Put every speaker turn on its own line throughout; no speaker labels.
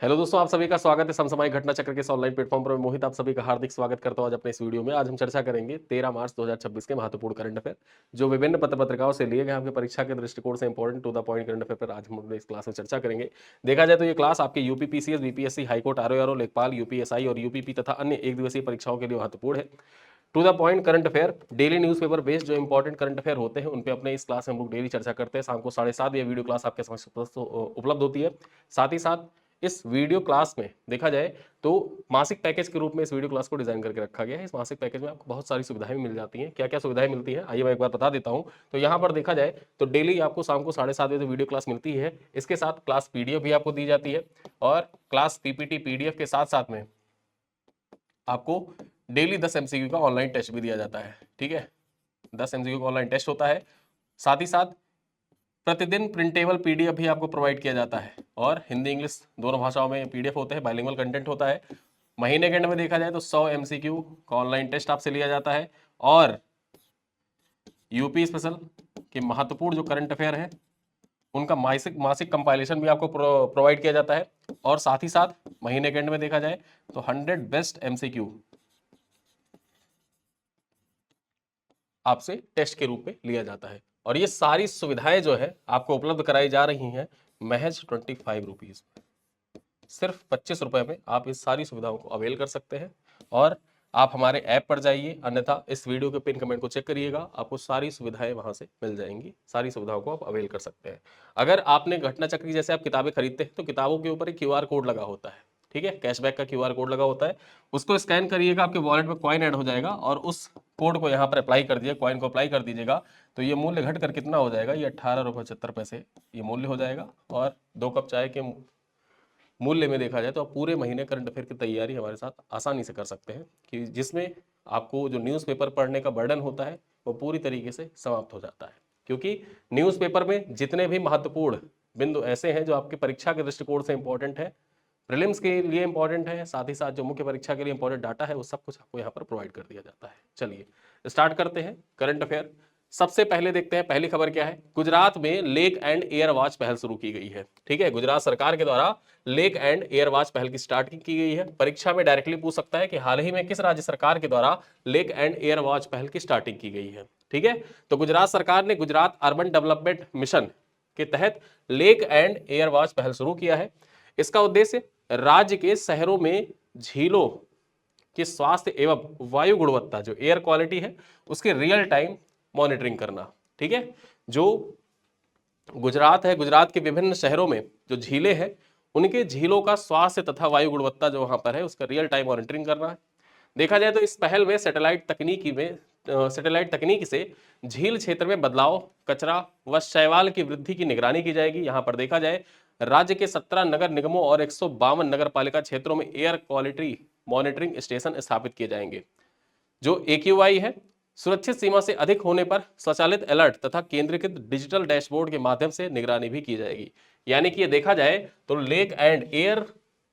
Hello दोस्तों, आप सभी का स्वागत है समसामयिक घटना चक्र के इस ऑनलाइन प्लेटफॉर्म पर। मैं मोहित आप सभी का हार्दिक स्वागत करता हूं। आज अपने इस वीडियो में आज हम चर्चा करेंगे 13 मार्च 2026 के महत्वपूर्ण करंट अफेयर, जो विभिन्न पत्र पत्रिकाओं से लिए गए आपके परीक्षा के दृष्टिकोण से important to the point current affair पर आज हम अपने इस क्लास में चर्चा करेंगे। देखा जाए तो ये क्लास आपके UP PCS, BPSC, high court, RO, लेखपाल, यूपीएसआई और यूपीपी तथा अन्य एक दिवसीय परीक्षाओं के लिए महत्वपूर्ण है। To the point current affair, daily newspaper based जो इंपॉर्टेंट करंट अफेयर होते हैं उन पे अपने इस क्लास में हम लोग डेली चर्चा करते हैं। शाम को 7:30 ये वीडियो क्लास आपके समक्ष उपलब्ध होती है। साथ ही साथ इस वीडियो क्लास में देखा जाए तो मासिक पैकेज के रूप में इस वीडियो क्लास को डिजाइन करके रखा गया है। इस मासिक पैकेज में आपको बहुत सारी सुविधाएं मिल जाती हैं। क्या क्या सुविधाएं मिलती हैं आइए मैं एक बार बता देता हूं। तो यहाँ पर देखा जाए तो डेली आपको शाम को 7:30 बजे वीडियो क्लास मिलती है। इसके साथ क्लास पीडीएफ भी आपको दी जाती है और क्लास पीपीटी पीडीएफ के साथ साथ में आपको डेली 10 एमसीक्यू का ऑनलाइन टेस्ट भी दिया जाता है। ठीक है, 10 एमसीक्यू का ऑनलाइन टेस्ट होता है। साथ ही साथ प्रतिदिन प्रिंटेबल पीडीएफ भी आपको प्रोवाइड किया जाता है और हिंदी इंग्लिश दोनों भाषाओं में पीडीएफ होते हैं, बाइलिंगुअल कंटेंट होता है। महीने के एंड में देखा जाए तो 100 एमसीक्यू का ऑनलाइन टेस्ट आपसे लिया जाता है और यूपी स्पेशल के महत्वपूर्ण जो करंट अफेयर है उनका मासिक मासिक कंपाइलेशन भी आपको प्रोवाइड किया जाता है। और साथ ही साथ महीने के एंड में देखा जाए तो 100 बेस्ट एमसीक्यू आपसे टेस्ट के रूप में लिया जाता है। और ये सारी सुविधाएं जो है आपको उपलब्ध कराई जा रही हैं महज 25 रुपीज, सिर्फ 25 रुपए में आप इस सारी सुविधाओं को अवेल कर सकते हैं। और आप हमारे ऐप पर जाइए, अन्यथा इस वीडियो के पिन कमेंट को चेक करिएगा, आपको सारी सुविधाएं वहां से मिल जाएंगी। सारी सुविधाओं को आप अवेल कर सकते हैं। अगर आपने घटना चक्र की जैसे आप किताबें खरीदते हैं तो किताबों के ऊपर एक क्यूआर कोड लगा होता है। ठीक है, कैशबैक का क्यूआर कोड लगा होता है, उसको स्कैन करिएगा, आपके वॉलेट में कॉइन ऐड हो जाएगा और उस कोड को यहाँ पर अप्लाई कर दीजिए, कॉइन को अप्लाई कर दीजिएगा तो ये मूल्य घटकर कितना हो जाएगा, ये 18.75 रुपये ये मूल्य हो जाएगा। और 2 कप चाय के मूल्य में देखा जाए तो आप पूरे महीने करंट अफेयर की तैयारी हमारे साथ आसानी से कर सकते हैं, कि जिसमें आपको जो न्यूज़पेपर पढ़ने का बर्डन होता है वो पूरी तरीके से समाप्त हो जाता है। क्योंकि न्यूज़पेपर में जितने भी महत्वपूर्ण बिंदु ऐसे हैं जो आपकी परीक्षा के दृष्टिकोण से इंपॉर्टेंट है, प्रीलिम्स के लिए इंपॉर्टेंट है, साथ ही साथ जो मुख्य परीक्षा के लिए इंपॉर्टेंट डाटा है वो सब कुछ आपको यहाँ पर प्रोवाइड कर दिया जाता है। चलिए स्टार्ट करते हैं करंट अफेयर। सबसे पहले देखते हैं पहली खबर क्या है। गुजरात में लेक एंड एयर वॉच पहल शुरू की गई है। ठीक है, गुजरात सरकार के द्वारा लेक एंड एयर वॉच पहल की स्टार्टिंग की गई है। परीक्षा में डायरेक्टली पूछ सकता है कि हाल ही में किस राज्य सरकार के द्वारा लेक एंड एयर वॉच पहल की स्टार्टिंग की गई है। ठीक है, तो गुजरात सरकार ने गुजरात अर्बन डेवलपमेंट मिशन के तहत लेक एंड एयर वॉच पहल शुरू किया है। इसका उद्देश्य राज्य के शहरों में झीलों की स्वास्थ्य एवं वायु गुणवत्ता जो एयर क्वालिटी है उसके रियल टाइम मॉनिटरिंग करना। ठीक है, जो गुजरात है, गुजरात के विभिन्न शहरों में जो झीलें हैं उनके झीलों का स्वास्थ्य तथा वायु गुणवत्ता जो वहां पर है उसका रियल टाइम मॉनिटरिंग करना है। देखा जाए तो इस पहल में सैटेलाइट तकनीक से झील क्षेत्र में बदलाव, कचरा व शैवाल की वृद्धि की निगरानी की जाएगी। यहाँ पर देखा जाए राज्य के 17 नगर निगमों और 152 नगर पालिका क्षेत्रों में एयर क्वालिटी मॉनिटरिंग स्टेशन स्थापित किए जाएंगे। जो AQI है सुरक्षित सीमा से अधिक होने पर स्वचालित अलर्ट तथा केंद्रीकृत डिजिटल डैशबोर्ड के माध्यम से निगरानी भी की जाएगी। यानी कि ये देखा जाए तो लेक एंड एयर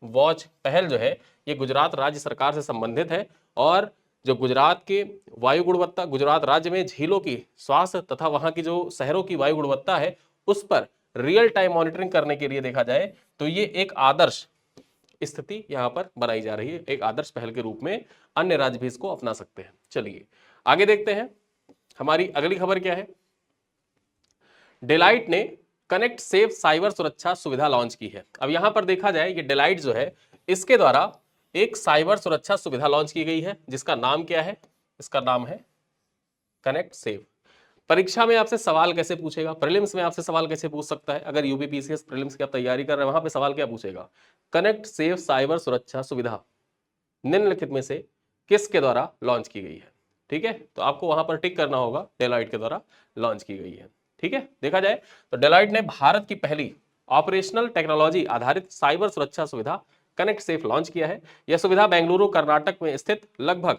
वॉच पहल जो है ये गुजरात राज्य सरकार से संबंधित है और जो गुजरात के वायु गुणवत्ता, गुजरात राज्य में झीलों की स्वास्थ्य तथा वहां की जो शहरों की वायु गुणवत्ता है उस पर रियल टाइम मॉनिटरिंग करने के लिए देखा जाए तो ये एक आदर्श स्थिति यहां पर बनाई जा रही है। एक आदर्श पहल के रूप में अन्य राज्य भी इसको अपना सकते हैं। चलिए आगे देखते हैं, हमारी अगली खबर क्या है। डेलाइट ने कनेक्ट सेफ साइबर सुरक्षा सुविधा लॉन्च की है। अब यहां पर देखा जाए ये डेलाइट जो है इसके द्वारा एक साइबर सुरक्षा सुविधा लॉन्च की गई है जिसका नाम क्या है, इसका नाम है कनेक्ट सेफ। परीक्षा में आपसे सवाल कैसे पूछेगा, प्रीलिम्स में आपसे सवाल कैसे पूछ सकता है, अगर यूपीपीसीएस प्रीलिम्स की आप तैयारी कर रहे हैं वहां पे सवाल क्या पूछेगा, कनेक्ट सेफ साइबर सुरक्षा सुविधा निम्नलिखित में से किसके द्वारा लॉन्च की गई है। ठीक है, तो आपको वहां पर टिक करना होगा, डेलॉइट के द्वारा लॉन्च की गई है। ठीक है, देखा जाए तो डेलॉइट ने भारत की पहली ऑपरेशनल टेक्नोलॉजी आधारित साइबर सुरक्षा सुविधा कनेक्ट सेफ लॉन्च किया है। यह सुविधा बेंगलुरु कर्नाटक में स्थित लगभग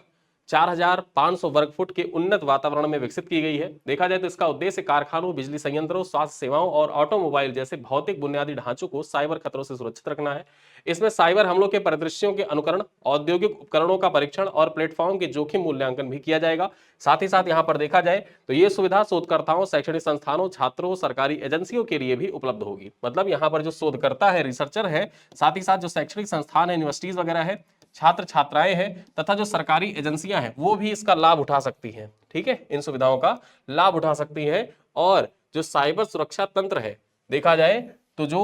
4500 वर्ग फुट के उन्नत वातावरण में विकसित की गई है। देखा जाए तो इसका उद्देश्य कारखानों, बिजली संयंत्रों, स्वास्थ्य सेवाओं और ऑटोमोबाइल जैसे भौतिक बुनियादी ढांचों को साइबर खतरों से सुरक्षित रखना है। इसमें साइबर हमलों के परिदृश्यों के अनुकरण, औद्योगिक उपकरणों का परीक्षण और प्लेटफॉर्म के जोखिम मूल्यांकन भी किया जाएगा। साथ ही साथ यहाँ पर देखा जाए तो ये सुविधा शोधकर्ताओं, शैक्षणिक संस्थानों, छात्रों, सरकारी एजेंसियों के लिए भी उपलब्ध होगी। मतलब यहाँ पर जो शोधकर्ता है, रिसर्चर है, साथ ही साथ जो शैक्षणिक संस्थान है, यूनिवर्सिटीज वगैरह है, छात्र छात्राएं हैं तथा जो सरकारी एजेंसियां हैं वो भी इसका लाभ उठा सकती हैं। ठीक है, इन सुविधाओं का लाभ उठा सकती हैं। और जो साइबर सुरक्षा तंत्र है, देखा जाए तो जो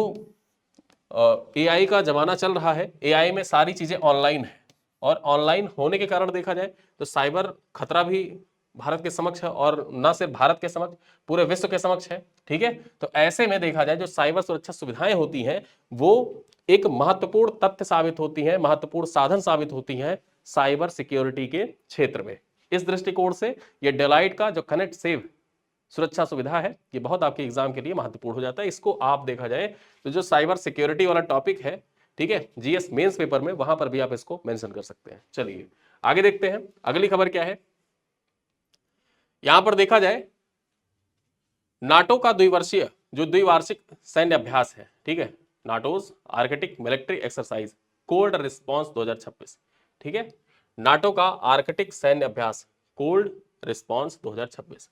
एआई का जमाना चल रहा है, एआई में सारी चीजें ऑनलाइन है और ऑनलाइन होने के कारण देखा जाए तो साइबर खतरा भी भारत के समक्ष है और न सिर्फ भारत के समक्ष, पूरे विश्व के समक्ष है। ठीक है, तो ऐसे में देखा जाए जो साइबर सुरक्षा सुविधाएं होती हैं वो एक महत्वपूर्ण तथ्य साबित होती हैं, महत्वपूर्ण साधन साबित होती हैं साइबर सिक्योरिटी के क्षेत्र में। इस दृष्टिकोण से ये डेलाइट का जो कनेक्ट सेव सुरक्षा सुविधा है ये बहुत आपके एग्जाम के लिए महत्वपूर्ण हो जाता है। इसको आप देखा जाए तो जो साइबर सिक्योरिटी वाला टॉपिक है, ठीक है, जीएस मेंस पेपर में, वहां पर भी आप इसको मेंशन कर सकते हैं। चलिए आगे देखते हैं, अगली खबर क्या है। यहां पर देखा जाए नाटो का द्विवार्षिक सैन्य अभ्यास है। ठीक है, नाटोज Arctic military exercise cold response 2026। ठीक है, नाटो का आर्कटिक सैन्य अभ्यास कोल्ड रिस्पॉन्स 2026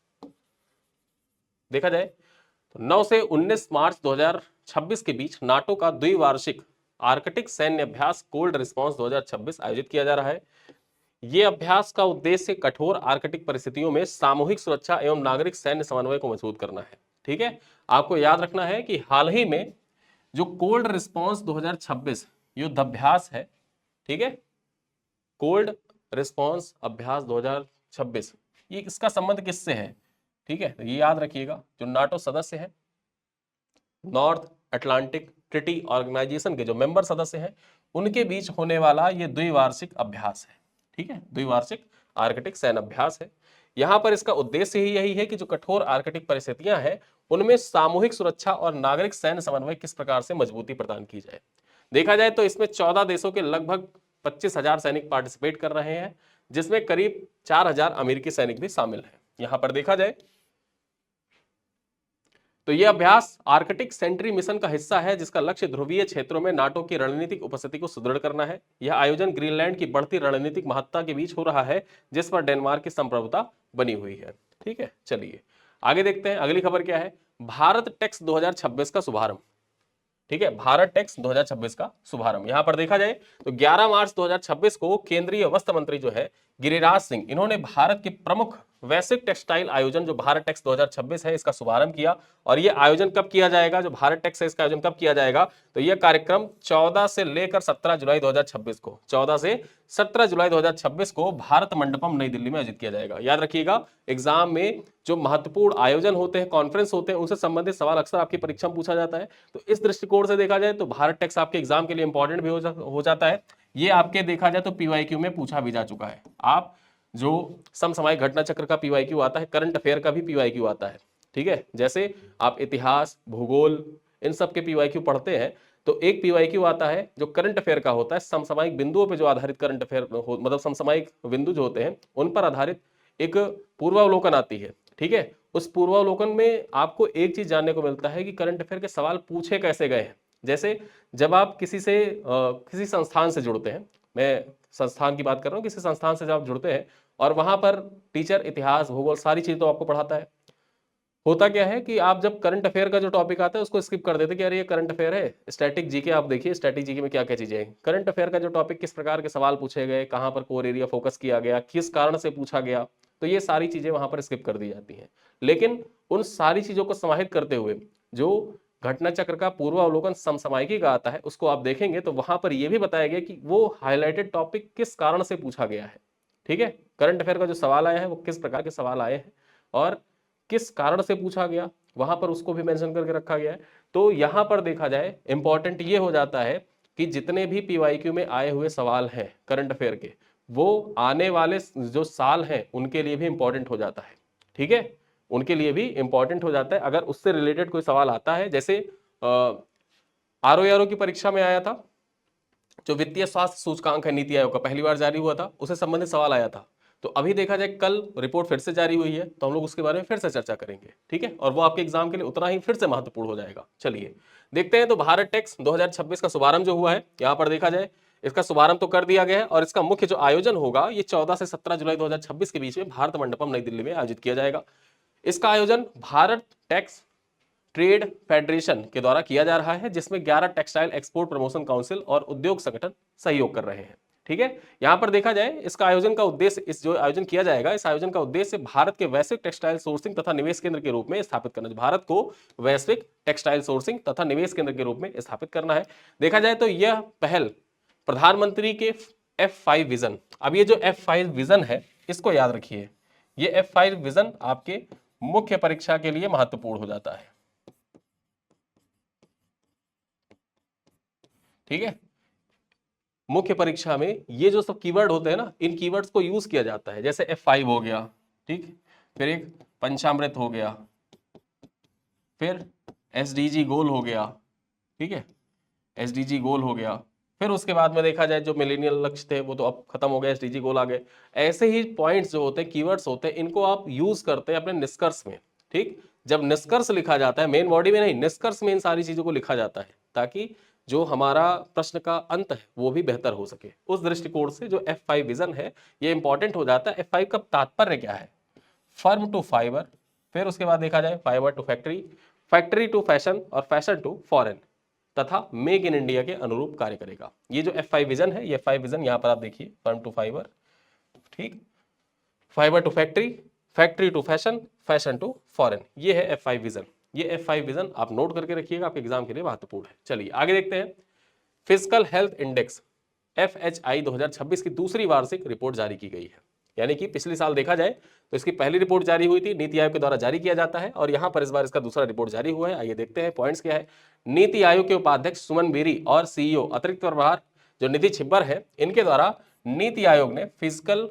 देखा जाए तो 9 से 19 मार्च 2026 के बीच नाटो का द्विवार्षिक आर्कटिक सैन्य अभ्यास कोल्ड रिस्पॉन्स 2026 आयोजित किया जा रहा है। यह अभ्यास का उद्देश्य कठोर आर्कटिक परिस्थितियों में सामूहिक सुरक्षा एवं नागरिक सैन्य समन्वय को मजबूत करना है। ठीक है, आपको याद रखना है कि हाल ही में जो कोल्ड रिस्पॉन्स 2026 युद्धाभ्यास है, ठीक है, कोल्ड रिस्पॉन्स अभ्यास 2026, ये इसका संबंध किससे है? ठीक है, ये याद रखिएगा, जो नाटो सदस्य है, नॉर्थ अटलांटिक ट्रीटी ऑर्गेनाइजेशन के जो मेंबर सदस्य हैं उनके बीच होने वाला ये द्विवार्षिक अभ्यास है। ठीक है, द्विवार्षिक आर्कटिक सैन्य अभ्यास है। यहां पर इसका उद्देश्य ही यही है कि जो कठोर आर्कटिक परिस्थितियां हैं उनमें सामूहिक सुरक्षा और नागरिक सैन्य समन्वय किस प्रकार से मजबूती प्रदान की जाए। देखा जाए तो इसमें 14 देशों के लगभग 25,000 सैनिक पार्टिसिपेट कर रहे हैं, जिसमें करीब 4,000 अमेरिकी सैनिक भी शामिल हैं। यहां पर देखा जाए तो यह अभ्यास आर्कटिक सेंट्री मिशन का हिस्सा है, जिसका लक्ष्य ध्रुवीय क्षेत्रों में नाटो की रणनीतिक उपस्थिति को सुदृढ़ करना है। यह आयोजन ग्रीनलैंड की बढ़ती रणनीतिक महत्ता के बीच हो रहा है, जिस पर डेनमार्क की संप्रभुता बनी हुई है। ठीक है, चलिए आगे देखते हैं, अगली खबर क्या है। भारत टेक्स 2026 का शुभारंभ। ठीक है, भारत टेक्स 2026 का शुभारंभ। यहां पर देखा जाए तो 11 मार्च 2026 को केंद्रीय वस्त्र मंत्री जो है गिरिराज सिंह, इन्होंने भारत के प्रमुख वैश्विक टेक्सटाइल आयोजन जो भारत टेक्स 2026 है इसका शुभारंभ किया। और यह आयोजन कब किया जाएगा, जो भारत टेक्स है इसका आयोजन कब किया जाएगा, तो यह कार्यक्रम 14 से लेकर 17 जुलाई 2026 को 14 से 17 जुलाई 2026 को भारत मंडपम नई दिल्ली में आयोजित किया जाएगा। याद रखिएगा, एग्जाम में जो महत्वपूर्ण आयोजन होते हैं, कॉन्फ्रेंस होते हैं, उनसे संबंधित सवाल अक्सर आपकी परीक्षा में पूछा जाता है। तो इस दृष्टिकोण से देखा जाए तो भारत टेक्स आपके एग्जाम के लिए इंपॉर्टेंट भी हो जाता है। ये आपके देखा जाए तो पीवाईक्यू में पूछा भी जा चुका है। आप जो समसामयिक घटना चक्र का पीवाईक्यू आता है, करंट अफेयर का भी पीवाईक्यू आता है। ठीक है, जैसे आप इतिहास, भूगोल, इन सब के पीवाईक्यू पढ़ते हैं तो एक पीवाईक्यू आता है जो करंट अफेयर का होता है, समसामयिक बिंदुओं पे जो आधारित करंट अफेयर मतलब समसामयिक बिंदु जो होते हैं उन पर आधारित एक पूर्वावलोकन आती है। ठीक है, उस पूर्वावलोकन में आपको एक चीज जानने को मिलता है कि करंट अफेयर के सवाल पूछे कैसे गए हैं। जैसे जब आप किसी संस्थान से जुड़ते हैं, मैं संस्थान की बात कर रहा हूँ, किसी संस्थान से जब आप जुड़ते हैं और वहां पर टीचर इतिहास, भूगोल सारी चीज तो आपको पढ़ाता है, होता क्या है कि आप जब करंट अफेयर का जो टॉपिक आता है उसको स्किप कर देते कि अरे ये करंट अफेयर है। स्टैटिक जीके आप देखिए, स्टैटिक जीके में क्या क्या चीजें हैं, करंट अफेयर का जो टॉपिक किस प्रकार के सवाल पूछे गए, कहां पर कोर एरिया फोकस किया गया, किस कारण से पूछा गया, तो ये सारी चीजें वहां पर स्किप कर दी जाती हैं। लेकिन उन सारी चीजों को समाहित करते हुए जो घटना चक्र का पूर्वावलोकन समसामयिकी का आता है उसको आप देखेंगे तो वहां पर यह भी बताया गया कि वो हाईलाइटेड टॉपिक किस कारण से पूछा गया है। ठीक है, करंट अफेयर का जो सवाल आया है वो किस प्रकार के सवाल आए हैं और किस कारण से पूछा गया, वहां पर उसको भी मेंशन करके रखा गया है। तो यहां पर देखा जाए इंपॉर्टेंट ये हो जाता है कि जितने भी पीवाईक्यू में आए हुए सवाल हैं करंट अफेयर के, वो आने वाले जो साल हैं उनके लिए भी इंपॉर्टेंट हो जाता है। ठीक है, उनके लिए भी इंपॉर्टेंट हो जाता है अगर उससे रिलेटेड कोई सवाल आता है। जैसे आरओ की परीक्षा में आया था, जो वित्तीय स्वास्थ्य सूचकांक है नीति आयोग का, पहली बार जारी हुआ था, उससे संबंधित सवाल आया था। तो अभी देखा जाए कल रिपोर्ट फिर से जारी हुई है तो हम लोग उसके बारे में फिर से चर्चा करेंगे, ठीक है, और वो आपके एग्जाम के लिए उतना ही फिर से महत्वपूर्ण हो जाएगा। चलिए देखते हैं। तो भारत टैक्स 2026 का शुभारंभ जो हुआ है, यहाँ पर देखा जाए इसका शुभारंभ तो कर दिया गया है और इसका मुख्य जो आयोजन होगा ये 14 से 17 जुलाई 2026 के बीच में भारत मंडपम नई दिल्ली में आयोजित किया जाएगा। इसका आयोजन भारत टैक्स ट्रेड फेडरेशन के द्वारा किया जा रहा है, जिसमें 11 टेक्सटाइल एक्सपोर्ट प्रमोशन काउंसिल और उद्योग संगठन सहयोग कर रहे हैं, ठीक है। यहां पर देखा जाए इसका आयोजन का उद्देश्य, इस जो आयोजन किया जाएगा इस आयोजन का उद्देश्य भारत के वैश्विक टेक्सटाइल सोर्सिंग तथा निवेश केंद्र के रूप में स्थापित करना, भारत को वैश्विक टेक्सटाइल सोर्सिंग तथा निवेश केंद्र के रूप में स्थापित करना है। देखा जाए तो यह पहल प्रधानमंत्री के F5 विजन, अब ये जो F5 विजन है इसको याद रखिए, ये F5 विजन आपके मुख्य परीक्षा के लिए महत्वपूर्ण हो जाता है, ठीक है। मुख्य परीक्षा में ये जो सब कीवर्ड होते हैं ना, इन कीवर्ड्स को यूज किया जाता है, जैसे F5 हो गया, ठीक, फिर एक पंचामृत हो गया, फिर SDG गोल हो गया, ठीक है, SDG गोल हो गया, फिर उसके बाद में देखा जाए जो मिलेनियल लक्ष्य थे वो तो अब खत्म हो गए, SDG गोल आ गए। ऐसे ही पॉइंट्स जो होते हैं, कीवर्ड्स होते हैं, इनको आप यूज करते हैं अपने निष्कर्ष में, ठीक। जब निष्कर्ष लिखा जाता है, मेन बॉडी में नहीं, निष्कर्ष में इन सारी चीजों को लिखा जाता है ताकि जो हमारा प्रश्न का अंत है वो भी बेहतर हो सके। उस दृष्टिकोण से जो F5 विजन है ये इंपॉर्टेंट हो जाता है। F5 का तात्पर्य क्या है? फर्म टू फाइबर, फिर उसके बाद देखा जाए fibre to factory, factory to fashion और फैशन टू फॉरेन तथा मेक इन इंडिया के अनुरूप कार्य करेगा। ये जो F5 विजन है, ये F5 विजन यहाँ पर आप देखिए, फर्म टू फाइबर, ठीक, fibre to factory, factory to fashion, fashion to foreign, ये है F5 विजन। ये F5 विजन आप नोट करके रखिएगा, आपके एग्जाम के लिए महत्वपूर्ण है। चलिए आगे देखते हैं। फिजिकल हेल्थ इंडेक्स FHI 2026 की दूसरी वार्षिक रिपोर्ट जारी की गई है, यानी कि पिछले साल देखा जाए तो इसकी पहली रिपोर्ट जारी हुई थी, नीति आयोग के द्वारा जारी किया जाता है, और यहां पर इस बार इसका दूसरा रिपोर्ट जारी हुआ है। आइए देखते हैं पॉइंट्स क्या है। नीति आयोग के उपाध्यक्ष सुमन बेरी और CEO अतिरिक्त प्रभार जो निधि छिब्बर है, इनके द्वारा नीति आयोग ने फिजिकल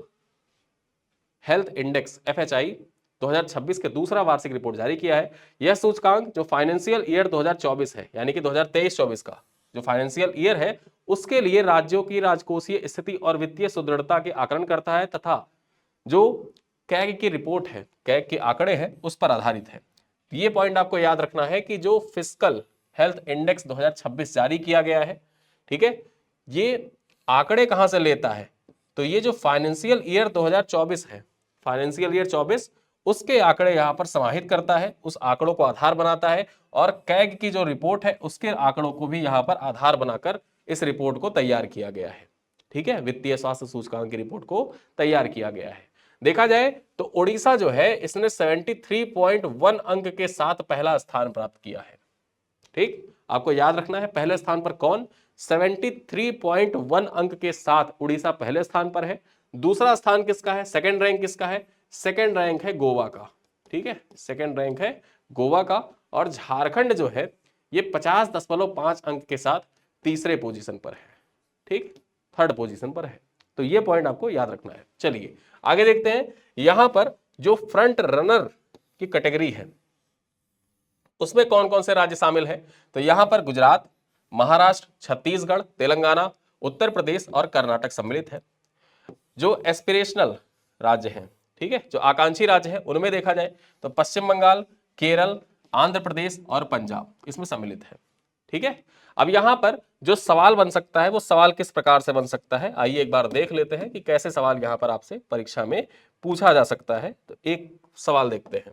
हेल्थ इंडेक्स FHI 2026 के दूसरा वार्षिक रिपोर्ट जारी किया है। यह सूचकांक जो फाइनेंशियल ईयर 2024 है, यानी कि 2023-24 का जो फाइनेंशियल ईयर है उसके लिए राज्यों की राजकोषीय स्थिति और वित्तीय सुदृढ़ता के आकलन करता है तथा जो कैग की रिपोर्ट है, कैग के आंकड़े हैं, उस पर आधारित है। ये पॉइंट आपको याद रखना है कि जो फिजिकल हेल्थ इंडेक्स 2026 जारी किया गया है, ठीक है, ये आंकड़े कहां से लेता है? तो ये जो फाइनेंशियल ईयर 2024 है, फाइनेंशियल ईयर 24, उसके आंकड़े यहां पर समाहित करता है, उस आंकड़ों को आधार बनाता है, और कैग की जो रिपोर्ट है उसके आंकड़ों को भी यहां पर आधार बनाकर इस रिपोर्ट को तैयार किया गया है, ठीक है, वित्तीय स्वास्थ्य सूचकांक की रिपोर्ट को तैयार किया गया है। देखा जाए तो ओडिशा जो है इसने 73.1 अंक के साथ पहला स्थान प्राप्त किया है, ठीक, आपको याद रखना है पहले स्थान पर कौन, 73.1 अंक के साथ उड़ीसा पहले स्थान पर है। दूसरा स्थान किसका है, सेकंड रैंक किसका है? सेकंड रैंक है गोवा का, ठीक है, सेकंड रैंक है गोवा का। और झारखंड जो है ये 50.5 अंक के साथ तीसरे पोजीशन पर है, ठीक, थर्ड पोजीशन पर है। तो ये पॉइंट आपको याद रखना है। चलिए आगे देखते हैं। यहां पर जो फ्रंट रनर की कैटेगरी है उसमें कौन कौन से राज्य शामिल है? तो यहां पर गुजरात, महाराष्ट्र, छत्तीसगढ़, तेलंगाना, उत्तर प्रदेश और कर्नाटक सम्मिलित है। जो एस्पिरेशनल राज्य हैं, ठीक है, जो आकांक्षी राज्य हैं, उनमें देखा जाए तो पश्चिम बंगाल, केरल, आंध्र प्रदेश और पंजाब इसमें सम्मिलित है, ठीक है। अब यहां पर जो सवाल बन सकता है वो सवाल किस प्रकार से बन सकता है, आइए एक बार देख लेते हैं कि कैसे सवाल यहां पर आपसे परीक्षा में पूछा जा सकता है। तो एक सवाल देखते हैं।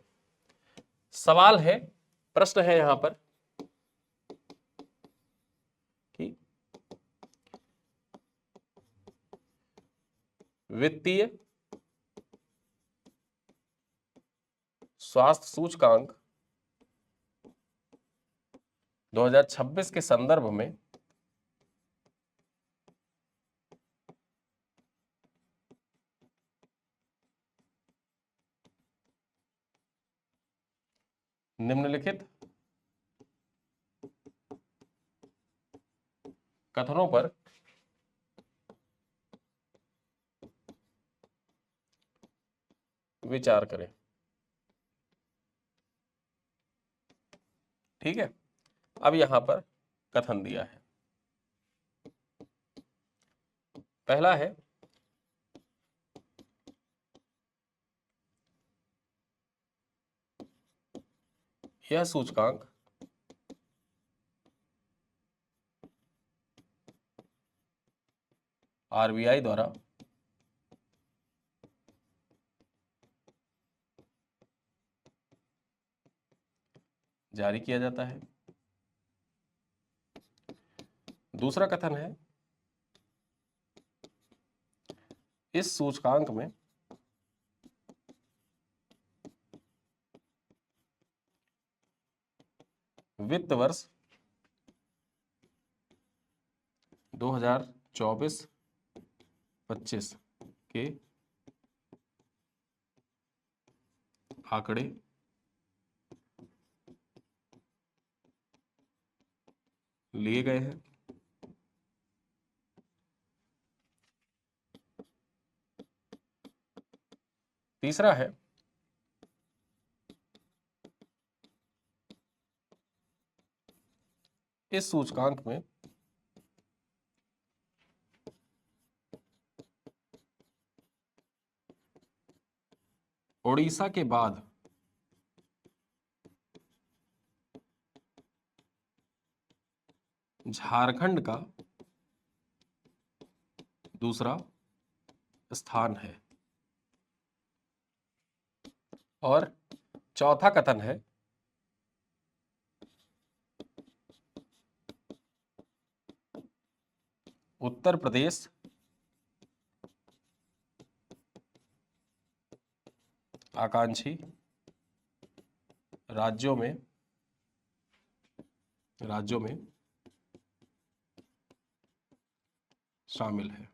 सवाल है, प्रश्न है यहां पर कि वित्तीय स्वास्थ्य सूचकांक 2026 के संदर्भ में निम्नलिखित कथनों पर विचार करें, ठीक है। अब यहां पर कथन दिया है, पहला है यह सूचकांक आरबीआई द्वारा जारी किया जाता है। दूसरा कथन है, इस सूचकांक में वित्त वर्ष 2024-25 के आंकड़े लिए गए हैं। तीसरा है, इस सूचकांक में ओडिशा के बाद झारखंड का दूसरा स्थान है। और चौथा कथन है, उत्तर प्रदेश आकांक्षी राज्यों में शामिल है।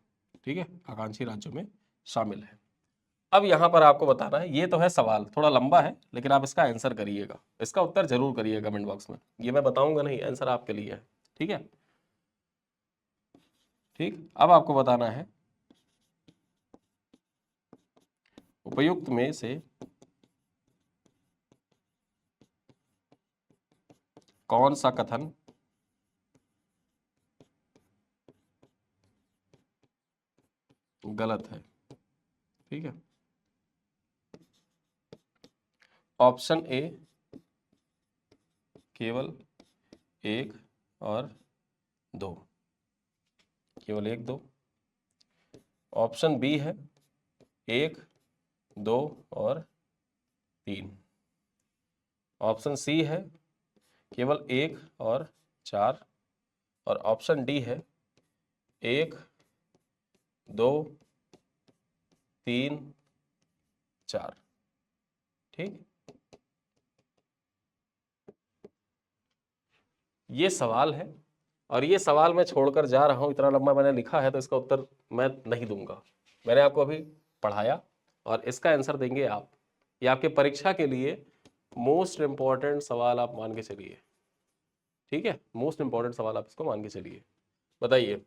ठीक है, आकांक्षी राज्यों में शामिल है। अब यहां पर आपको बताना है, ये तो है सवाल, थोड़ा लंबा है लेकिन आप इसका आंसर करिएगा, इसका उत्तर जरूर करिएगा कमेंट बॉक्स में। ये मैं बताऊंगा नहीं, आंसर आपके लिए है। ठीक है, ठीक। अब आपको बताना है, उपयुक्त में से कौन सा कथन गलत है। ठीक है, ऑप्शन ए केवल 1 और 2, केवल 1 2। ऑप्शन बी है 1 2 और 3। ऑप्शन सी है केवल 1 और 4। और ऑप्शन डी है 1 2 3 4। ठीक, ये सवाल है और ये सवाल मैं छोड़कर जा रहा हूं, इतना लंबा मैंने लिखा है तो इसका उत्तर मैं नहीं दूंगा। मैंने आपको अभी पढ़ाया और इसका आंसर देंगे आप। ये आपके परीक्षा के लिए मोस्ट इंपॉर्टेंट सवाल आप मान के चलिए। ठीक है, मोस्ट इंपॉर्टेंट सवाल आप इसको मान के चलिए। बताइए,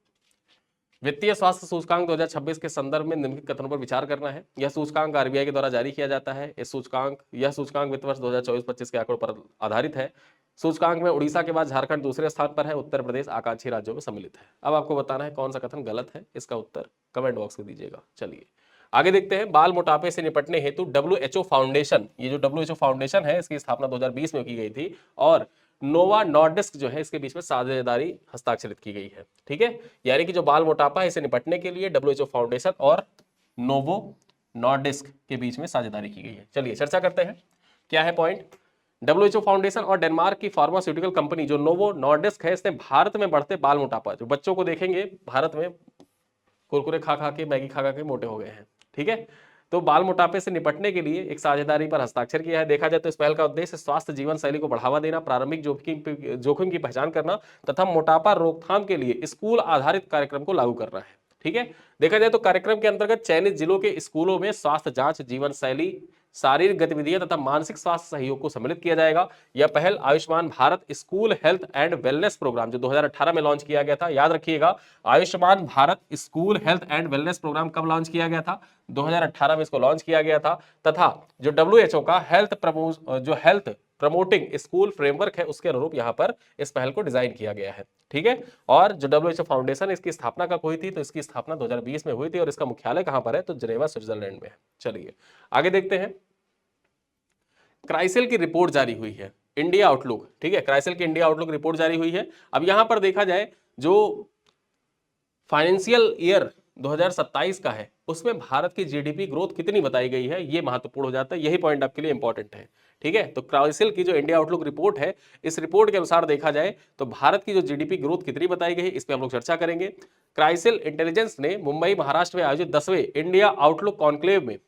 वित्तीय स्वास्थ्य सूचकांक 2026 के संदर्भ में निम्नलिखित कथनों पर विचार करना है। यह सूचकांक आरबीआई के द्वारा जारी किया जाता है। यह सूचकांक वित्त वर्ष 2024-25 के आंकड़ों पर आधारित है। सूचकांक में उड़ीसा के बाद झारखंड दूसरे स्थान पर है। उत्तर प्रदेश आकांक्षी राज्यों में सम्मिलित है। अब आपको बताना है कौन सा कथन गलत है, इसका उत्तर कमेंट बॉक्स में दीजिएगा। चलिए आगे देखते हैं। बाल मोटापे से निपटने हेतु WHO फाउंडेशन, ये जो WHO फाउंडेशन है इसकी स्थापना 2020 में की गई थी और नोवा नॉर्डिस्क जो है इसके बीच में साझेदारी हस्ताक्षरित की गई है। ठीक है, यानी कि जो बाल मोटापा है इसे निपटने के लिए WHO फाउंडेशन और नोवो नॉर्डिस्क के बीच में साझेदारी की गई है। चलिए चर्चा करते हैं, क्या है पॉइंट। WHO फाउंडेशन और डेनमार्क की फार्मास्यूटिकल कंपनी जो नोवो नॉर्डिस्क है, इसने भारत में बढ़ते बाल मोटापा, जो बच्चों को देखेंगे भारत में कुरकुरे खा खा के, मैगी खा खा के मोटे हो गए हैं। ठीक है, तो बाल मोटापे से निपटने के लिए एक साझेदारी पर हस्ताक्षर किया है। देखा जाए तो इस पहल का उद्देश्य स्वास्थ्य जीवन शैली को बढ़ावा देना, प्रारंभिक जोखिम की पहचान करना तथा मोटापा रोकथाम के लिए स्कूल आधारित कार्यक्रम को लागू करना है। ठीक है, देखा जाए तो कार्यक्रम के अंतर्गत चयनित जिलों के स्कूलों में स्वास्थ्य जांच, जीवन शैली, शारीरिक गतिविधियां तथा मानसिक स्वास्थ्य सहयोग को सम्मिलित किया जाएगा। यह पहल Ayushman Bharat school health and wellness programme जो 2018 में लॉन्च किया गया था, याद रखिएगा, Ayushman Bharat school health and wellness programme कब लॉन्च किया गया था, 2018 में इसको लॉन्च किया गया था। तथा जो WHO का हेल्थ प्रमोटिंग स्कूल फ्रेमवर्क है उसके अनुरूप यहां पर इस पहल को डिजाइन किया गया है। ठीक है, और जो WHO फाउंडेशन इसकी स्थापना कब हुई थी, तो इसकी स्थापना 2020 में हुई थी और इसका मुख्यालय कहां पर है, तो जिनेवा स्विट्जरलैंड में है। चलिए आगे देखते हैं। क्राइसिल की रिपोर्ट जारी हुई है। इंडिया आउटलुक, ठीक है, क्राइसिल की इंडिया आउटलुक रिपोर्ट जारी हुई है। अब यहां पर देखा जाए जो फाइनेंशियल ईयर 2027 का है उसमें भारत की जीडीपी ग्रोथ कितनी बताई गई है, ये महत्वपूर्ण हो जाता है, यही पॉइंट आपके लिए इंपॉर्टेंट है। ठीक है, तो क्राइसिल की जो इंडिया आउटलुक रिपोर्ट है, इस रिपोर्ट के अनुसार देखा जाए तो भारत की जो जीडीपी ग्रोथ कितनी बताई गई है इस पे हम लोग चर्चा करेंगे। क्राइसिल इंटेलिजेंस ने मुंबई महाराष्ट्र में आयोजित 10वें इंडिया आउटलुक कॉन्क्लेव में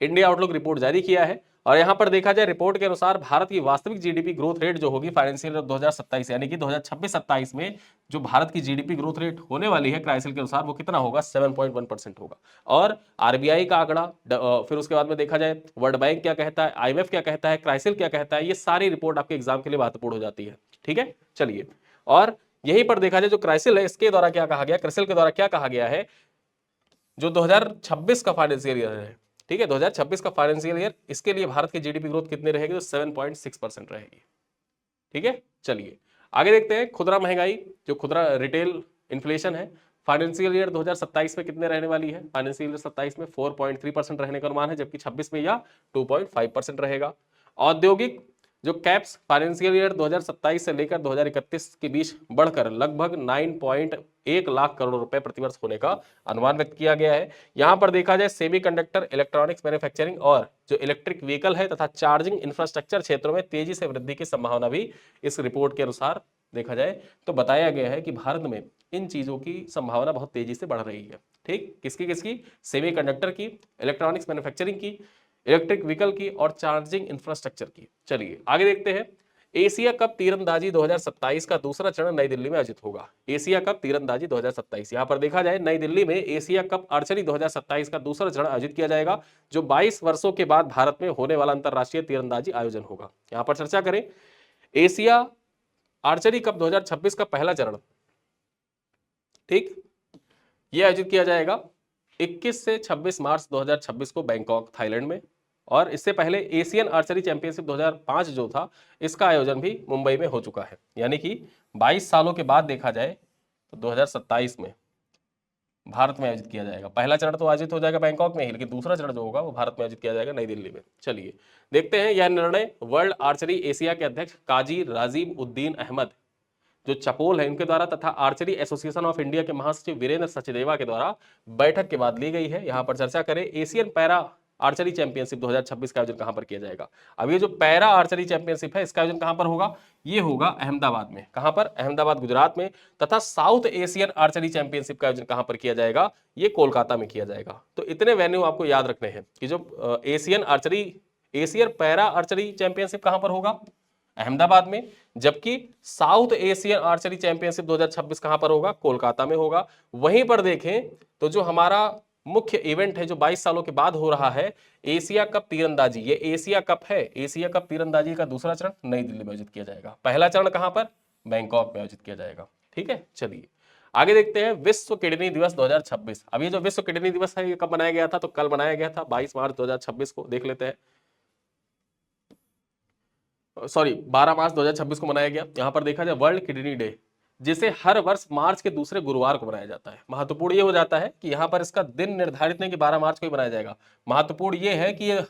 इंडिया आउटलुक रिपोर्ट जारी किया है और यहां पर देखा जाए रिपोर्ट के अनुसार भारत की वास्तविक जीडीपी ग्रोथ रेट जो होगी फाइनेंशियल ईयर 2027 यानी कि 2026-27 में जो भारत की जीडीपी ग्रोथ रेट होने वाली है क्राइसिल के अनुसार वो कितना होगा, 7.1% होगा। और आरबीआई का आंकड़ा, फिर उसके बाद में देखा जाए वर्ल्ड बैंक क्या कहता है, आईएमएफ क्या कहता है, क्राइसिल क्या कहता है, ये सारी रिपोर्ट आपके एग्जाम के लिए महत्वपूर्ण हो जाती है। ठीक है, चलिए, और यहीं पर देखा जाए जो क्राइसिल है इसके द्वारा क्या कहा गया, क्राइसिल के द्वारा क्या कहा गया है, जो 2026 का फाइनेंशियल ईयर है, ठीक है, 2026 का फाइनेंशियल ईयर, इसके लिए भारत की जीडीपी ग्रोथ कितनी रहेगी, तो 7.6% रहेगी। ठीक है, चलिए आगे देखते हैं खुदरा महंगाई, जो खुदरा रिटेल इन्फ्लेशन है फाइनेंशियल ईयर 2027 में कितने रहने वाली है, फाइनेंशियल ईयर 27 में 4.3% रहने का अनुमान है, जबकि 26 में या 2.5% रहेगा। औद्योगिक जो कैप्स फाइनेंशियल ईयर 2027 से लेकर 2031 के बीच बढ़कर लगभग 9.1 लाख करोड़ रुपए प्रतिवर्ष होने का अनुमान व्यक्त किया गया है। यहां पर देखा जाए सेमीकंडक्टर, इलेक्ट्रॉनिक्स मैन्युफैक्चरिंग और जो इलेक्ट्रिक व्हीकल है तथा चार्जिंग इंफ्रास्ट्रक्चर क्षेत्रों में तेजी से वृद्धि की संभावना भी इस रिपोर्ट के अनुसार देखा जाए तो बताया गया है कि भारत में इन चीजों की संभावना बहुत तेजी से बढ़ रही है। ठीक, किसकी किसकी, सेमीकंडक्टर की, इलेक्ट्रॉनिक्स मैन्युफैक्चरिंग की, इलेक्ट्रिक व्हीकल की और चार्जिंग इंफ्रास्ट्रक्चर की। चलिए आगे देखते हैं, एशिया कप तीरंदाजी 2027 का दूसरा चरण नई दिल्ली में आयोजित होगा। एशिया कप तीरंदाजी 2027, यहां पर देखा जाए नई दिल्ली में एशिया कप आर्चरी 2027 का दूसरा चरण आयोजित किया जाएगा, जो 22 वर्षों के बाद भारत में होने वाला अंतरराष्ट्रीय तीरंदाजी आयोजन होगा। यहां पर चर्चा करें, एशिया आर्चरी कप 2026 का पहला चरण, ठीक, यह आयोजित किया जाएगा 21 से 26 मार्च 2026 को बैंकॉक थाईलैंड में, और इससे पहले एशियन आर्चरी चैंपियनशिप 2005 जो था इसका आयोजन भी मुंबई में हो चुका है। यानी कि 22 सालों के बाद देखा जाए तो 2027 में भारत में आयोजित किया जाएगा। पहला चरण तो आयोजित हो जाएगा बैंकॉक में ही, लेकिन दूसरा चरण जो होगा वो भारत में आयोजित किया जाएगा नई दिल्ली में। चलिए देखते हैं यह निर्णय वर्ल्ड आर्चरी एशिया के अध्यक्ष काजी राजीम उद्दीन अहमद जो चपोल है इनके द्वारा तथा आर्चरी एसोसिएशन ऑफ इंडिया के महासचिव वीरेंद्र सचदेवा के द्वारा बैठक के बाद ली गई है। यहां पर चर्चा करें, एशियन पैरा आर्चरी चैंपियनशिप 2026 का आयोजन कहां पर किया जाएगा। अब ये जो पैरा आर्चरी चैंपियनशिप है इसका आयोजन कहां पर होगा, ये होगा अहमदाबाद में। कहां पर, अहमदाबाद गुजरात में। तथा साउथ एशियन आर्चरी चैंपियनशिप का आयोजन कहां पर किया जाएगा, ये कोलकाता में किया जाएगा। तो इतने वेन्यू आपको याद रखने हैं कि जो एशियन पैरा आर्चरी चैंपियनशिप कहां पर होगा, अहमदाबाद में, जबकि साउथ एशियन आर्चरी चैंपियनशिप 2026 कहां पर होगा, कोलकाता में होगा। वहीं पर देखें तो जो हमारा मुख्य इवेंट है जो 22 सालों के बाद हो रहा है, एशिया कप तीरंदाजी, ये एशिया कप है, एशिया कप तीरंदाजी का दूसरा चरण नई दिल्ली में आयोजित किया जाएगा। पहला चरण कहां पर, बैंकॉक में आयोजित किया जाएगा। ठीक है, चलिए आगे देखते हैं विश्व किडनी दिवस 2026। अब ये जो विश्व किडनी दिवस है ये कब बनाया गया था, तो कल बनाया गया था 22 मार्च 2026 को। देख लेते हैं, सॉरी 12 मार्च 2026 को मनाया गया। यहां पर देखा जाए वर्ल्ड किडनी डे, जिसे हर वर्ष मार्च के दूसरे गुरुवार को मनाया जाता है। महत्वपूर्ण ये हो जाता है कि यहाँ पर इसका दिन निर्धारित नहीं कि 12 मार्च को ही मनाया जाएगा। महत्वपूर्ण ये है कि ये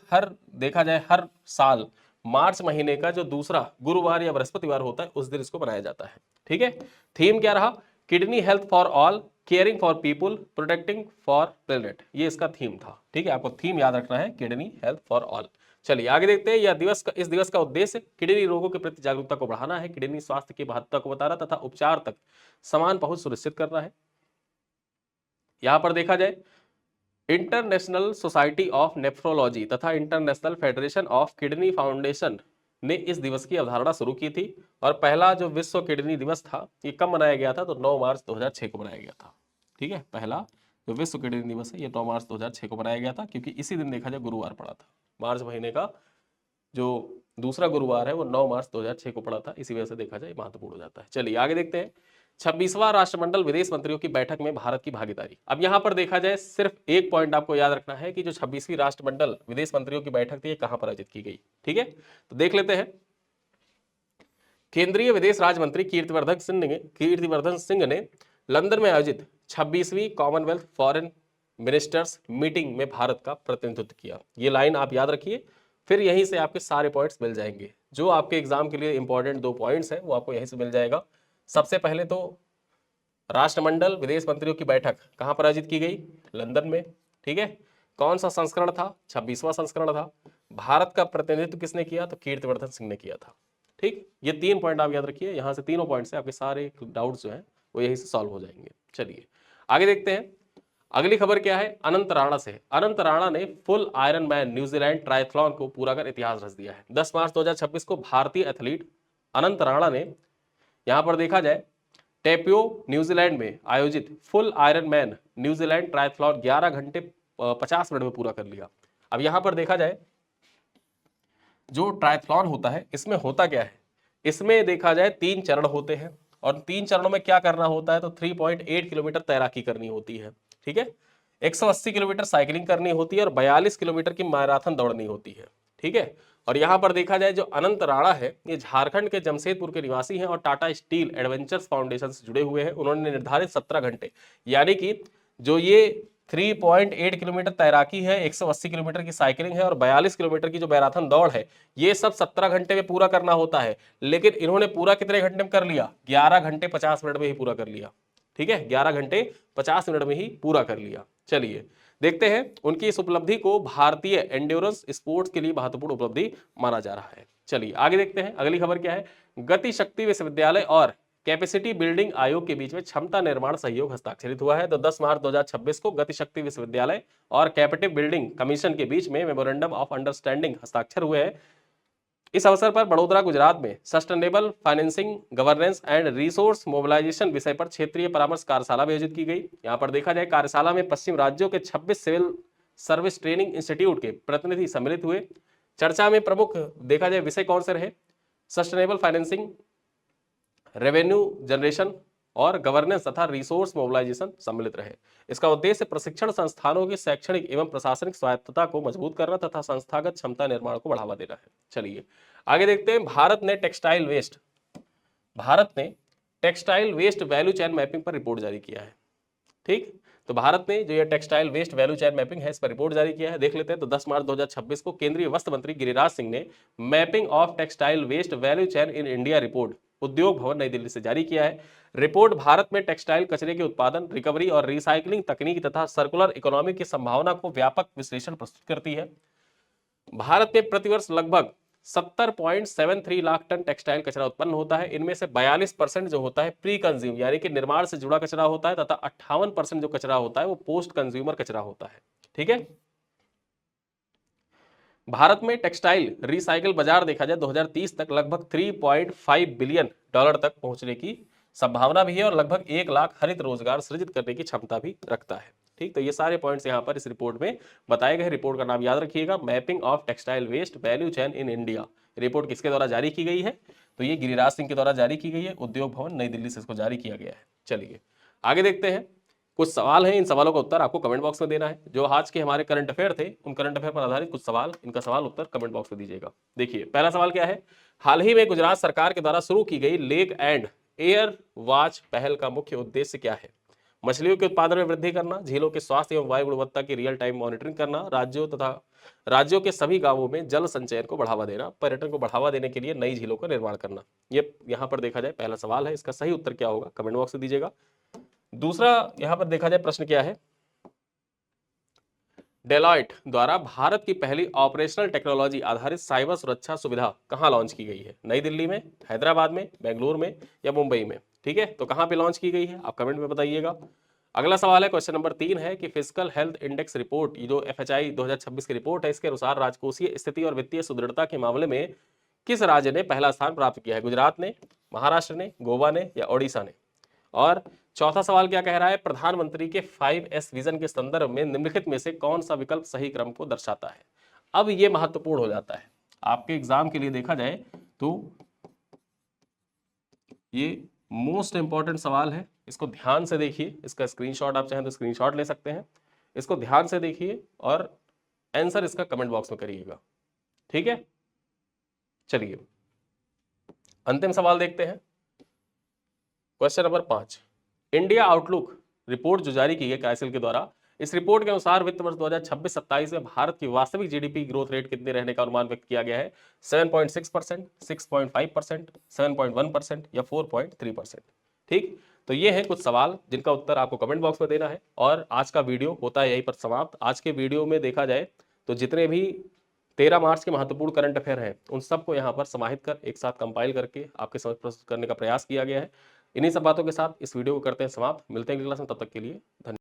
देखा जाए हर साल मार्च महीने का जो दूसरा गुरुवार या बृहस्पतिवार होता है उस दिन इसको मनाया जाता है। ठीक है, थीम क्या रहा, kidney health for all, caring for people, protecting for planet, ये इसका थीम था। ठीक है, आपको थीम याद रखना है, किडनी हेल्थ फॉर ऑल। चलिए आगे देखते हैं, इस दिवस का उद्देश्य किडनी रोगों के प्रति जागरूकता को बढ़ाना है, किडनी स्वास्थ्य की महत्ता को बताना तथा उपचार तक समान पहुंच सुनिश्चित करना है। यहां पर देखा जाए इंटरनेशनल सोसाइटी ऑफ नेफ्रोलॉजी तथा international federation of kidney foundation ने इस दिवस की अवधारणा शुरू की थी, और पहला जो विश्व किडनी दिवस था ये कब मनाया गया था, तो 9 मार्च 2006 को मनाया गया था। ठीक है, पहला जो विश्व किडनी दिवस है ये 9 मार्च 2006 को मनाया गया था, क्योंकि इसी दिन देखा जाए गुरुवार पड़ा था। मार्च महीने का जो दूसरा गुरुवार है वो 9 मार्च 2006 को पड़ा था, इसी वजह से देखा जाए महत्वपूर्ण हो जाता है। चलिए आगे देखते हैं, 26वां राष्ट्रमंडल विदेश मंत्रियों की बैठक में भारत की भागीदारी। अब यहां पर देखा जाए सिर्फ एक पॉइंट आपको याद रखना है कि जो 26वीं राष्ट्रमंडल विदेश मंत्रियों की बैठक थी ये कहां पर आयोजित की गई। ठीक है, तो देख लेते हैं, केंद्रीय विदेश राज्य मंत्री कीर्तिवर्धन सिंह ने लंदन में आयोजित 26वीं कॉमनवेल्थ फॉरेन मिनिस्टर्स मीटिंग में भारत का प्रतिनिधित्व किया। ये लाइन आप याद रखिए, फिर यहीं से आपके सारे पॉइंट्स मिल जाएंगे। जो आपके एग्जाम के लिए इंपॉर्टेंट 2 पॉइंट्स हैं वो आपको यहीं से मिल जाएगा। सबसे पहले तो राष्ट्रमंडल विदेश मंत्रियों की बैठक कहां पर आयोजित की गई? लंदन में। ठीक है। कौन सा संस्करण था? 26वां संस्करण था। भारत का प्रतिनिधित्व किसने किया? तो कीर्तिवर्धन सिंह ने किया था। ठीक, ये 3 पॉइंट आप याद रखिए। यहां से तीनों पॉइंट से आपके सारे डाउट्स जो हैं वो यहीं से सॉल्व हो जाएंगे। चलिए आगे देखते हैं। अगली खबर क्या है? अनंत राणा से। अनंत राणा ने full iron man New Zealand triathlon को पूरा कर इतिहास रच दिया है। 10 मार्च 2026 को भारतीय एथलीट अनंत राणा ने, यहां पर देखा जाए, टेपियो न्यूजीलैंड में आयोजित full iron man New Zealand triathlon 11 घंटे 50 मिनट में पूरा कर लिया। अब यहां पर देखा जाए जो ट्रायथलॉन होता है इसमें होता क्या है? इसमें देखा जाए 3 चरण होते हैं और 3 चरणों में क्या करना होता है? तो 3.8 किलोमीटर तैराकी करनी होती है। ठीक है। 180 किलोमीटर साइकिलिंग करनी होती है और 42 किलोमीटर की मैराथन दौड़नी होती है। ठीक है। और यहां पर देखा जाए जो अनंत राणा है ये झारखंड के जमशेदपुर के निवासी हैं और टाटा स्टील एडवेंचर्स फाउंडेशन से जुड़े हुए हैं। उन्होंने निर्धारित 17 घंटे, यानी कि जो ये 3.8 किलोमीटर तैराकी है, 180 किलोमीटर की साइकिलिंग है और 42 किलोमीटर की जो मैराथन दौड़ है, ये सब 17 घंटे में पूरा करना होता है। लेकिन इन्होंने पूरा कितने घंटे में कर लिया? 11 घंटे 50 मिनट में ही पूरा कर लिया। ठीक है, 11 घंटे 50 मिनट में ही पूरा कर लिया। चलिए देखते हैं, उनकी इस उपलब्धि को भारतीय एंड्योरेंस स्पोर्ट्स के लिए महत्वपूर्ण उपलब्धि माना जा रहा है। चलिए आगे देखते हैं। अगली खबर क्या है? गति शक्ति विश्वविद्यालय और कैपेसिटी बिल्डिंग आयोग के बीच में क्षमता निर्माण सहयोग हस्ताक्षरित हुआ है। तो 10 मार्च 2026 को गति शक्ति विश्वविद्यालय और कैपेटिव बिल्डिंग कमीशन के बीच में मेमोरेंडम ऑफ अंडरस्टैंडिंग हस्ताक्षर हुए हैं। इस अवसर पर बड़ोदरा गुजरात में sustainable financing governance and resource mobilisation विषय पर क्षेत्रीय परामर्श कार्यशाला भी आयोजित की गई। यहां पर देखा जाए कार्यशाला में पश्चिम राज्यों के 26 सिविल सर्विस ट्रेनिंग इंस्टीट्यूट के प्रतिनिधि सम्मिलित हुए। चर्चा में प्रमुख देखा जाए विषय कौन से रहे? सस्टेनेबल फाइनेंसिंग, रेवेन्यू जनरेशन और गवर्नेंस तथा रिसोर्स मोबिलाइजेशन सम्मिलित रहे। इसका उद्देश्य प्रशिक्षण संस्थानों की शैक्षणिक एवं प्रशासनिक स्वायत्तता को मजबूत करना तथा संस्थागत क्षमता निर्माण को बढ़ावा देना है। चलिए आगे देखते हैं। भारत ने textile waste value chain mapping पर रिपोर्ट जारी किया है। ठीक, तो भारत ने जो ये textile waste value chain mapping है इस पर रिपोर्ट जारी किया है। देख लेते हैं। तो 10 मार्च 2026 को केंद्रीय वस्त्र मंत्री गिरिराज सिंह ने mapping of textile waste value chain in India report Udyog Bhavan नई दिल्ली से जारी किया है। रिपोर्ट भारत में टेक्सटाइल कचरे के उत्पादन, रिकवरी और रिसाइकलिंग तकनीक तथा सर्कुलर इकोनॉमी की संभावना को व्यापक विश्लेषण प्रस्तुत करती है। भारत में प्रतिवर्ष लगभग 70.73 लाख टन टेक्सटाइल कचरा उत्पन्न होता है। इनमें से 42% जो होता है प्री कंज्यूम यानी कि निर्माण से जुड़ा कचरा होता है तथा 58% जो कचरा होता है वो पोस्ट कंज्यूमर कचरा होता है। ठीक है। भारत में टेक्सटाइल रिसाइकल बाजार देखा जाए 2030 तक लगभग 3.5 बिलियन डॉलर तक पहुंचने की संभावना भी है और लगभग 1 लाख हरित रोजगार सृजित करने की क्षमता भी रखता है। ठीक, तो ये सारे पॉइंट्स यहाँ पर इस रिपोर्ट में बताए गए। रिपोर्ट का नाम याद रखिएगा, mapping of textile waste value chain in India. Report किसके द्वारा जारी की गई है? तो ये गिरिराज सिंह के द्वारा जारी की गई है। उद्योग भवन नई दिल्ली से इसको जारी किया गया है। चलिए आगे देखते हैं। कुछ सवाल हैं, इन सवालों का उत्तर आपको कमेंट बॉक्स में देना है। जो आज के हमारे करंट अफेयर थे उन करंट अफेयर पर आधारित कुछ सवाल, इनका सवाल उत्तर कमेंट बॉक्स में दीजिएगा। देखिए पहला सवाल क्या है? हाल ही में गुजरात सरकार के द्वारा शुरू की गई लेक एंड एयर वॉच पहल का मुख्य उद्देश्य क्या है? मछलियों के उत्पादन में वृद्धि करना, झीलों के स्वास्थ्य एवं वायु गुणवत्ता की रियल टाइम मॉनिटरिंग करना, राज्यों के सभी गांवों में जल संचयन को बढ़ावा देना, पर्यटन को बढ़ावा देने के लिए नई झीलों का निर्माण करना। ये यहां पर देखा जाए पहला सवाल है। इसका सही उत्तर क्या होगा कमेंट बॉक्स में दीजिएगा। दूसरा यहां पर देखा जाए प्रश्न क्या है? डेलॉयट द्वारा भारत की पहली ऑपरेशनल टेक्नोलॉजी आधारित साइबर सुरक्षा सुविधा कहां लॉन्च की गई है? नई दिल्ली में, हैदराबाद में, बेंगलुरु में या मुंबई में? ठीक है, तो कहां पे लॉन्च की गई है आप कमेंट में बताइएगा। अगला सवाल है, क्वेश्चन नंबर 3 है कि फिजिकल हेल्थ इंडेक्स रिपोर्ट, ये जो FHI 2026 की रिपोर्ट है, इसके अनुसार राजकोषीय स्थिति और वित्तीय सुदृढ़ता के मामले में किस राज्य ने पहला स्थान प्राप्त किया है? गुजरात ने, महाराष्ट्र ने, गोवा ने या ओडिशा ने? और चौथा सवाल क्या कह रहा है? प्रधानमंत्री के 5S विजन के संदर्भ में निम्नलिखित में से कौन सा विकल्प सही क्रम को दर्शाता है? अब ये महत्वपूर्ण हो जाता है आपके एग्जाम के लिए। देखा जाए तो ये मोस्ट इंपॉर्टेंट सवाल है, इसको ध्यान से देखिए। इसका स्क्रीनशॉट आप चाहें तो स्क्रीनशॉट ले सकते हैं। इसको ध्यान से देखिए और आंसर इसका कमेंट बॉक्स में करिएगा। ठीक है, चलिए अंतिम सवाल देखते हैं। Question number 5, India outlook report जो जारी की है काइसिल के द्वारा, इस रिपोर्ट के अनुसार वित्त वर्ष 2026-27 में भारत की वास्तविक जीडीपी ग्रोथ रेट कितने रहने का अनुमान व्यक्त किया गया है? 7.6%, 6.5%, 7.1% या 4.3%। ठीक, तो ये है कुछ सवाल जिनका उत्तर आपको कमेंट बॉक्स में देना है। और आज का वीडियो होता है यहीं पर समाप्त। आज के वीडियो में देखा जाए तो जितने भी 13 मार्च के महत्वपूर्ण करंट अफेयर हैं उन सबको यहाँ पर समाहित कर एक साथ कंपाइल करके आपके समझ प्रस्तुत करने का प्रयास किया गया है। इन्हीं सब बातों के साथ इस वीडियो को करते हैं समाप्त। मिलते हैं अगली क्लास में, तब तक के लिए धन्यवाद।